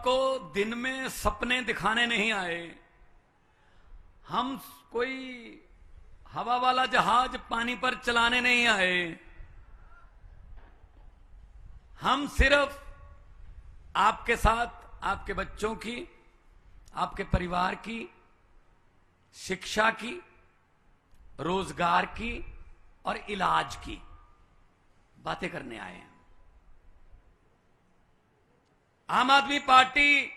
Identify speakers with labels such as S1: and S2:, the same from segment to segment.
S1: आपको दिन में सपने दिखाने नहीं आए। हम कोई हवा वाला जहाज पानी पर चलाने नहीं आए। हम सिर्फ आपके साथ आपके बच्चों की, आपके परिवार की, शिक्षा की, रोजगार की और इलाज की बातें करने आए हैं। आम आदमी पार्टी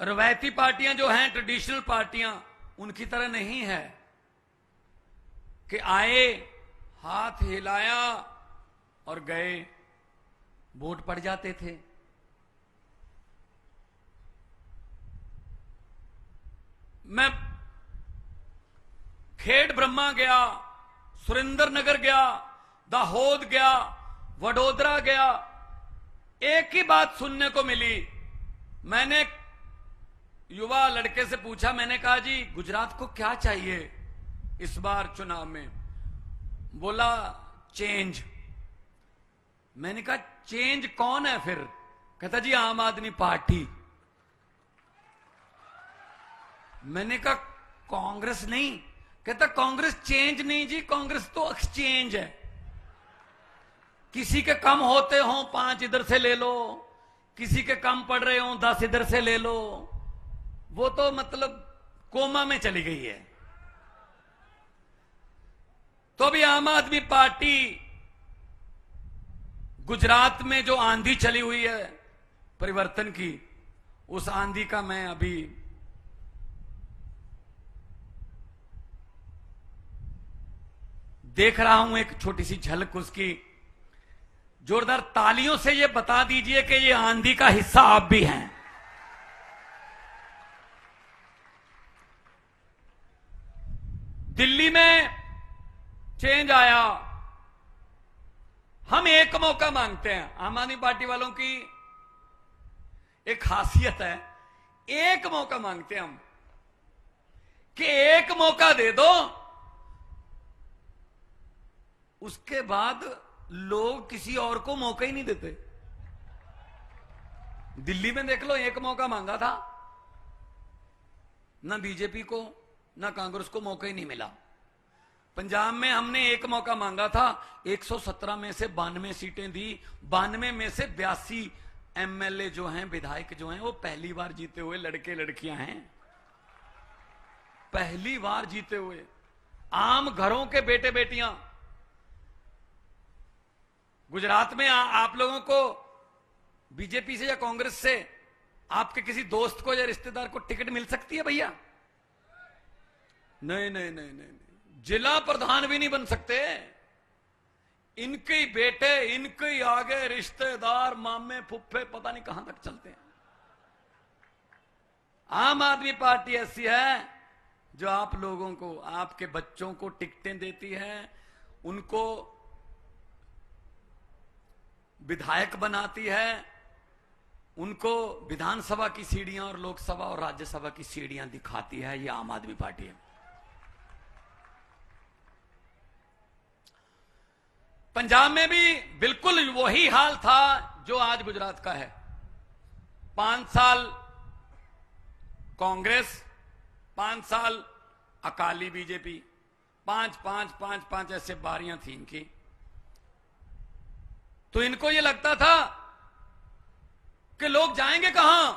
S1: रवायती पार्टियां जो हैं, ट्रेडिशनल पार्टियां, उनकी तरह नहीं है कि आए, हाथ हिलाया और गए, वोट पड़ जाते थे। मैं खेड़ ब्रह्मा गया, सुरेंद्र नगर गया, दाहोद गया, वडोदरा गया, एक ही बात सुनने को मिली। मैंने युवा लड़के से पूछा, मैंने कहा जी गुजरात को क्या चाहिए इस बार चुनाव में? बोला चेंज। मैंने कहा चेंज कौन है फिर? कहता जी आम आदमी पार्टी। मैंने कहा कांग्रेस नहीं। कहता कांग्रेस चेंज नहीं जी, कांग्रेस तो एक्सचेंज है। किसी के कम होते हो 5 इधर से ले लो, किसी के कम पड़ रहे हो 10 इधर से ले लो। वो तो मतलब कोमा में चली गई है। तो अभी आम आदमी पार्टी, गुजरात में जो आंधी चली हुई है परिवर्तन की, उस आंधी का मैं अभी देख रहा हूं, एक छोटी सी झलक उसकी। जोरदार तालियों से ये बता दीजिए कि ये आंधी का हिस्सा आप भी हैं। दिल्ली में चेंज आया। हम एक मौका मांगते हैं। आम आदमी पार्टी वालों की एक खासियत है, एक मौका मांगते हैं हम कि एक मौका दे दो, उसके बाद लोग किसी और को मौका ही नहीं देते। दिल्ली में देख लो, एक मौका मांगा था, ना बीजेपी को ना कांग्रेस को मौका ही नहीं मिला। पंजाब में हमने एक मौका मांगा था, 117 में से 92 सीटें दी। 92 में से 82 एमएलए जो हैं, विधायक जो हैं, वो पहली बार जीते हुए लड़के लड़कियां हैं। पहली बार जीते हुए आम घरों के बेटे बेटियां। गुजरात में आप लोगों को बीजेपी से या कांग्रेस से आपके किसी दोस्त को या रिश्तेदार को टिकट मिल सकती है भैया? नहीं नहीं नहीं नहीं, नहीं। जिला प्रधान भी नहीं बन सकते। इनके ही बेटे, इनके ही आगे रिश्तेदार, मामे फुफ्फे, पता नहीं कहां तक चलते हैं। आम आदमी पार्टी ऐसी है जो आप लोगों को, आपके बच्चों को टिकटें देती है, उनको विधायक बनाती है, उनको विधानसभा की सीढ़ियां और लोकसभा और राज्यसभा की सीढ़ियां दिखाती है। ये आम आदमी पार्टी है। पंजाब में भी बिल्कुल वही हाल था जो आज गुजरात का है। 5 साल कांग्रेस, 5 साल अकाली बीजेपी, 5 ऐसे बारियां थी इनकी। तो इनको यह लगता था कि लोग जाएंगे कहां,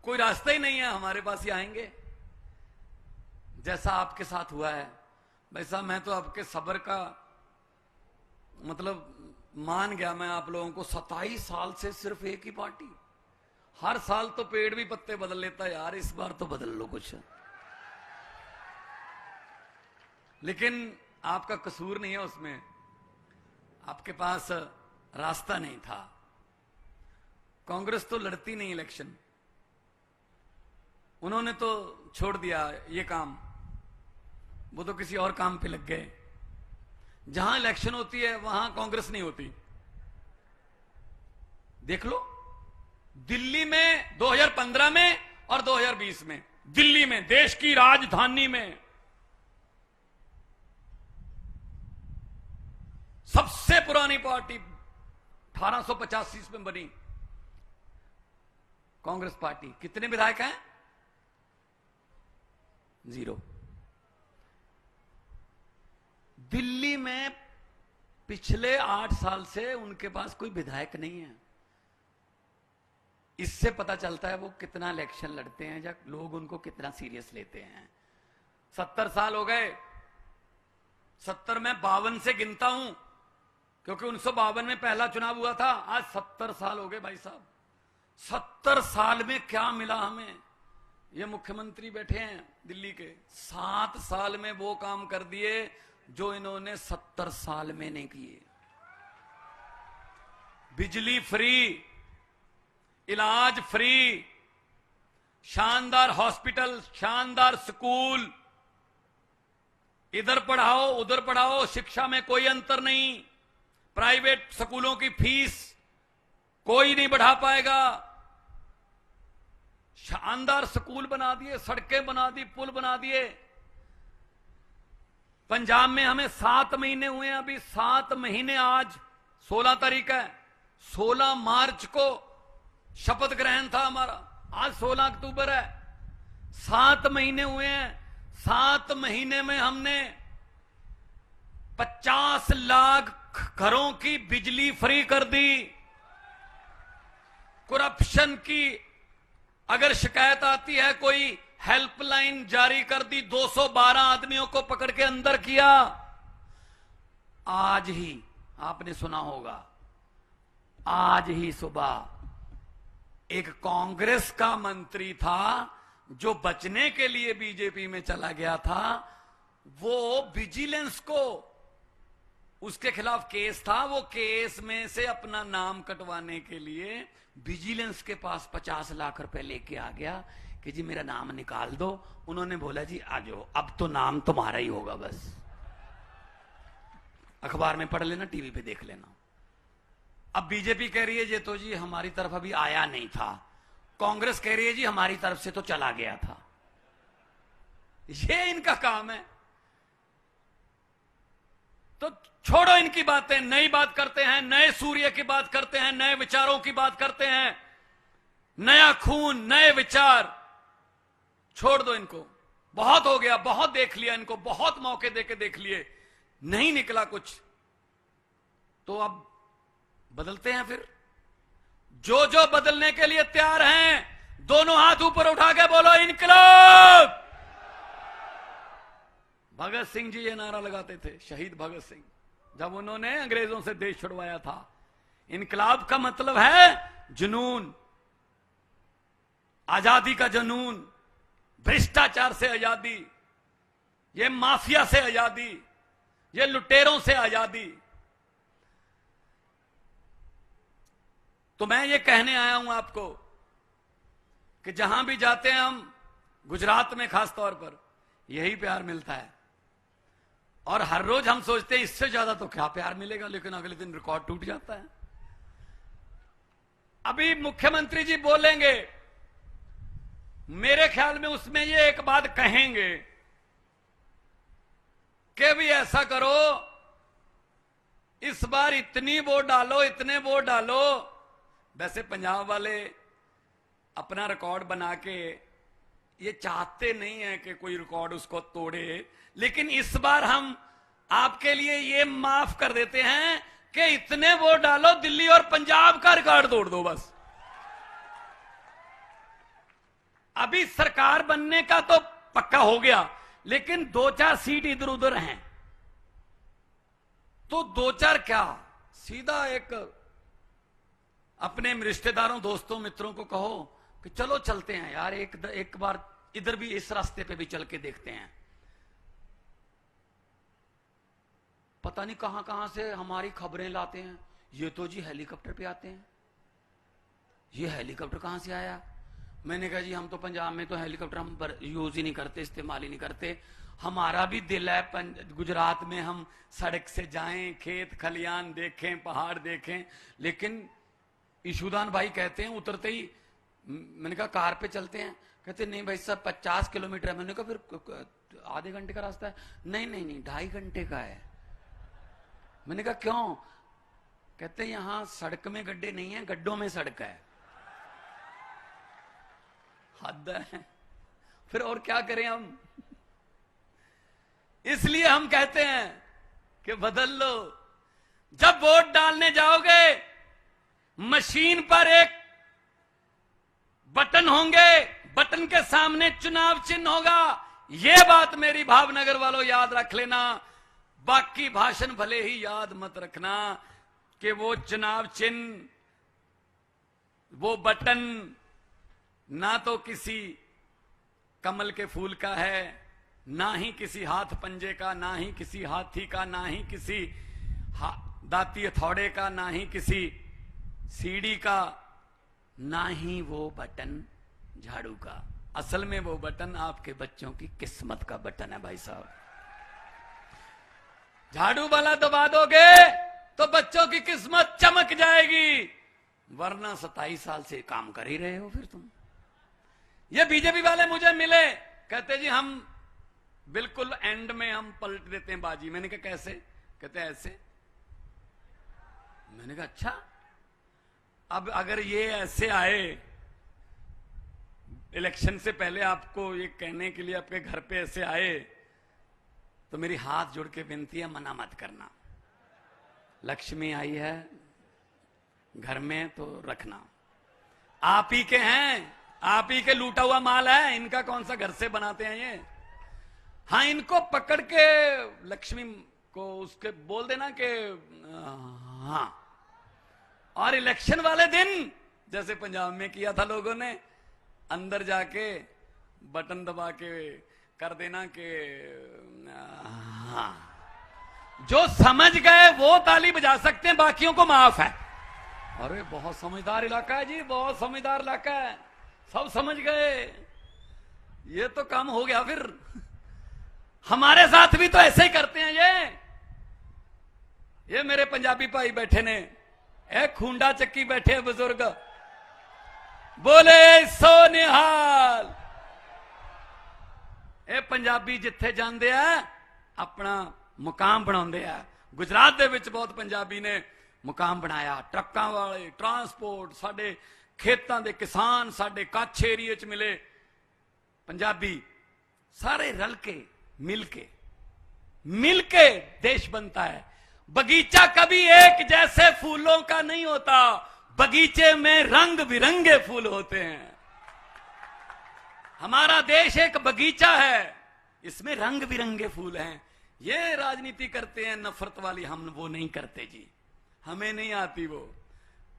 S1: कोई रास्ता ही नहीं है, हमारे पास ही आएंगे। जैसा आपके साथ हुआ है वैसा मैं तो आपके सब्र का मतलब मान गया। मैं आप लोगों को 27 साल से सिर्फ एक ही पार्टी, हर साल तो पेड़ भी पत्ते बदल लेता है यार, इस बार तो बदल लो कुछ। लेकिन आपका कसूर नहीं है उसमें, आपके पास रास्ता नहीं था। कांग्रेस तो लड़ती नहीं इलेक्शन, उन्होंने तो छोड़ दिया ये काम, वो तो किसी और काम पे लग गए। जहां इलेक्शन होती है वहां कांग्रेस नहीं होती। देख लो दिल्ली में 2015 में और 2020 में, दिल्ली में, देश की राजधानी में सबसे पुरानी पार्टी 1885 में बनी, कांग्रेस पार्टी। कितने विधायक हैं? 0। दिल्ली में पिछले 8 साल से उनके पास कोई विधायक नहीं है। इससे पता चलता है वो कितना इलेक्शन लड़ते हैं या लोग उनको कितना सीरियस लेते हैं। 70 साल हो गए। 70 में 52 से गिनता हूं, क्योंकि 1952 में पहला चुनाव हुआ था। आज 70 साल हो गए भाई साहब। 70 साल में क्या मिला हमें? ये मुख्यमंत्री बैठे हैं दिल्ली के, 7 साल में वो काम कर दिए जो इन्होंने 70 साल में नहीं किए। बिजली फ्री, इलाज फ्री, शानदार हॉस्पिटल, शानदार स्कूल, इधर पढ़ाओ उधर पढ़ाओ, शिक्षा में कोई अंतर नहीं। प्राइवेट स्कूलों की फीस कोई नहीं बढ़ा पाएगा। शानदार स्कूल बना दिए, सड़कें बना दी, पुल बना दिए। पंजाब में हमें 7 महीने हुए हैं अभी, 7 महीने। आज 16 तारीख है, 16 मार्च को शपथ ग्रहण था हमारा, आज 16 अक्टूबर है। 7 महीने हुए हैं। 7 महीने में हमने 50 लाख घरों की बिजली फ्री कर दी। करप्शन की अगर शिकायत आती है, कोई हेल्पलाइन जारी कर दी, 212 आदमियों को पकड़ के अंदर किया। आज ही आपने सुना होगा, आज ही सुबह एक कांग्रेस का मंत्री था जो बचने के लिए बीजेपी में चला गया था। वो विजिलेंस को, उसके खिलाफ केस था, वो केस में से अपना नाम कटवाने के लिए विजिलेंस के पास 50 लाख रुपए लेके आ गया कि जी मेरा नाम निकाल दो। उन्होंने बोला जी आ जाओ, अब तो नाम तुम्हारा ही होगा बस। अखबार में पढ़ लेना, टीवी पे देख लेना। अब बीजेपी कह रही है ये तो जी हमारी तरफ अभी आया नहीं था। कांग्रेस कह रही है जी हमारी तरफ से तो चला गया था। ये इनका काम है। तो छोड़ो इनकी बातें, नई बात करते हैं, नए सूर्य की बात करते हैं, नए विचारों की बात करते हैं। नया खून, नए विचार, छोड़ दो इनको। बहुत हो गया, बहुत देख लिया इनको, बहुत मौके देके देख लिए, नहीं निकला कुछ। तो अब बदलते हैं फिर। जो जो बदलने के लिए तैयार हैं, दोनों हाथ ऊपर उठा के बोलो इनकलाब। भगत सिंह जी ये नारा लगाते थे, शहीद भगत सिंह, जब उन्होंने अंग्रेजों से देश छुड़वाया था। इनकलाब का मतलब है जुनून, आजादी का जुनून, भ्रष्टाचार से आजादी, ये माफिया से आजादी, ये लुटेरों से आजादी। तो मैं ये कहने आया हूं आपको कि जहां भी जाते हैं हम, गुजरात में खास तौर पर यही प्यार मिलता है। और हर रोज हम सोचते हैं इससे ज्यादा तो क्या प्यार मिलेगा, लेकिन अगले दिन रिकॉर्ड टूट जाता है। अभी मुख्यमंत्री जी बोलेंगे, मेरे ख्याल में उसमें ये एक बात कहेंगे कि भी ऐसा करो, इस बार इतनी वोट डालो, इतने वोट डालो। वैसे पंजाब वाले अपना रिकॉर्ड बना के ये चाहते नहीं है कि कोई रिकॉर्ड उसको तोड़े, लेकिन इस बार हम आपके लिए ये माफ कर देते हैं कि इतने वोट डालो, दिल्ली और पंजाब का रिकॉर्ड तोड़ दो बस। अभी सरकार बनने का तो पक्का हो गया, लेकिन 2-4 सीट इधर उधर हैं। तो 2-4 क्या, सीधा एक अपने रिश्तेदारों, दोस्तों, मित्रों को कहो कि चलो चलते हैं यार, एक बार इधर भी, इस रास्ते पे भी चल के देखते हैं। पता नहीं कहां कहां से हमारी खबरें लाते हैं, ये तो जी हेलीकॉप्टर पे आते हैं। ये हेलीकॉप्टर कहां से आया? मैंने कहा जी हम तो पंजाब में तो हेलीकॉप्टर हम यूज ही नहीं करते, इस्तेमाल ही नहीं करते। हमारा भी दिल है गुजरात में हम सड़क से जाएं, खेत खलियान देखें, पहाड़ देखें, लेकिन ईशुदान भाई कहते हैं उतरते ही, मैंने कहा कार पे चलते हैं, कहते नहीं भाई साहब 50 किलोमीटर है। मैंने कहा फिर आधे घंटे का रास्ता है। नहीं नहीं नहीं, 2.5 घंटे का है। मैंने कहा क्यों? कहते यहां सड़क में गड्ढे नहीं है, गड्ढों में सड़क है। हद है। फिर और क्या करें हम? इसलिए हम कहते हैं कि बदल लो। जब वोट डालने जाओगे, मशीन पर एक बटन होंगे, बटन के सामने चुनाव चिन्ह होगा। यह बात मेरी भावनगर वालों याद रख लेना। बाकी भाषण भले ही याद मत रखना कि वो चुनाव चिन्ह, वो बटन ना तो किसी कमल के फूल का है, ना ही किसी हाथ पंजे का, ना ही किसी हाथी का, ना ही किसी दाती हथौड़े का, ना ही किसी सीढ़ी का, ना ही वो बटन झाड़ू का। असल में वो बटन आपके बच्चों की किस्मत का बटन है भाई साहब। झाड़ू वाला दबा दोगे तो बच्चों की किस्मत चमक जाएगी, वरना 27 साल से काम कर ही रहे हो फिर तुम। ये बीजेपी वाले मुझे मिले, कहते जी हम बिल्कुल एंड में हम पलट देते हैं बाजी। मैंने कहा कैसे? कहते ऐसे। मैंने कहा अच्छा, अब अगर ये ऐसे आए, इलेक्शन से पहले आपको ये कहने के लिए आपके घर पे ऐसे आए, तो मेरी हाथ जोड़ के विनती है, मना मत करना। लक्ष्मी आई है घर में तो रखना, आप ही के हैं, आप ही के लूटा हुआ माल है, इनका कौन सा घर से बनाते हैं ये। हाँ, इनको पकड़ के लक्ष्मी को उसके बोल देना कि हाँ। और इलेक्शन वाले दिन जैसे पंजाब में किया था लोगों ने, अंदर जाके बटन दबा के कर देना कि हाँ। जो समझ गए वो ताली बजा सकते हैं, बाकियों को माफ है। अरे बहुत समझदार इलाका है जी, बहुत समझदार इलाका है, सब समझ गए। ये तो काम हो गया फिर। हमारे साथ भी तो ऐसे ही करते हैं ये मेरे पंजाबी भाई बैठे ने, एक खूंडा चक्की बैठे बुजुर्ग, बोले सो निहाल। ਇਹ ਪੰਜਾਬੀ ਜਿੱਥੇ ਜਾਂਦੇ ਆ ਆਪਣਾ ਮੁਕਾਮ ਬਣਾਉਂਦੇ ਆ। ਗੁਜਰਾਤ ਦੇ ਵਿੱਚ ਬਹੁਤ ਪੰਜਾਬੀ ਨੇ ਮੁਕਾਮ ਬਣਾਇਆ, ਟਰੱਕਾਂ ਵਾਲੇ, ਟਰਾਂਸਪੋਰਟ, ਸਾਡੇ ਖੇਤਾਂ ਦੇ ਕਿਸਾਨ, ਸਾਡੇ ਕੱਛ ਏਰੀਏ 'ਚ ਮਿਲੇ ਪੰਜਾਬੀ, सारे रल के मिल के देश बनता है। बगीचा कभी एक जैसे फूलों का नहीं होता, बगीचे में रंग बिरंगे फूल होते हैं। हमारा देश एक बगीचा है, इसमें रंग बिरंगे फूल हैं। ये राजनीति करते हैं नफरत वाली, हम वो नहीं करते जी, हमें नहीं आती वो।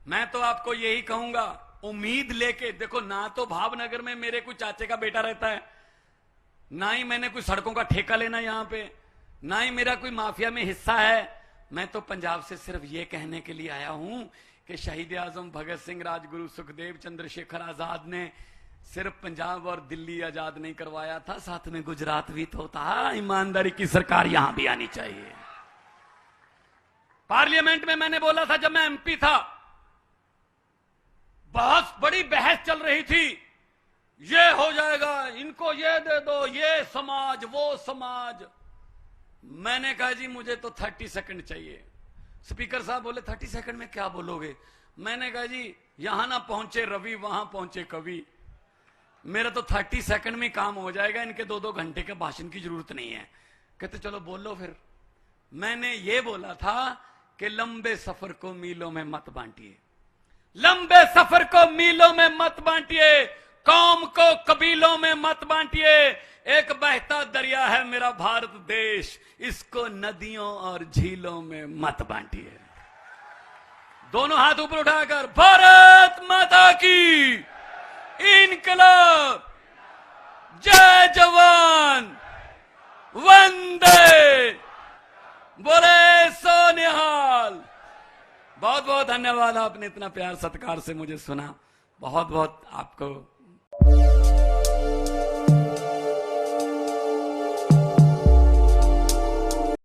S1: मैं तो आपको यही कहूंगा, उम्मीद लेके देखो ना। तो भावनगर में मेरे कोई चाचे का बेटा रहता है, ना ही मैंने कोई सड़कों का ठेका लेना यहां पे, ना ही मेरा कोई माफिया में हिस्सा है। मैं तो पंजाब से सिर्फ ये कहने के लिए आया हूं कि शहीद आजम भगत सिंह, राजगुरु सुखदेव, चंद्रशेखर आजाद ने सिर्फ पंजाब और दिल्ली आजाद नहीं करवाया था, साथ में गुजरात भी तो था। ईमानदारी की सरकार यहां भी आनी चाहिए। पार्लियामेंट में मैंने बोला था, जब मैं एमपी था, बहुत बड़ी बहस चल रही थी, ये हो जाएगा, इनको ये दे दो, ये समाज वो समाज। मैंने कहा जी मुझे तो 30 सेकंड चाहिए। स्पीकर साहब बोले 30 सेकंड में क्या बोलोगे? मैंने कहा जी यहां ना पहुंचे रवि, वहां पहुंचे कवि। मेरा तो 30 सेकंड में काम हो जाएगा, इनके 2-2 घंटे के भाषण की जरूरत नहीं है। कहते चलो बोलो फिर। मैंने ये बोला था कि लंबे सफर को मीलों में मत बांटिए, लंबे सफर को मीलों में मत बांटिए, कौम को कबीलों में मत बांटिए। एक बहता दरिया है मेरा भारत देश, इसको नदियों और झीलों में मत बांटिए। दोनों हाथ ऊपर उठाकर भारत माता की इनकलाब, जय जवान, वंदे, बोले सो निहाल। बहुत बहुत धन्यवाद, आपने इतना प्यार सत्कार से मुझे सुना। बहुत बहुत आपको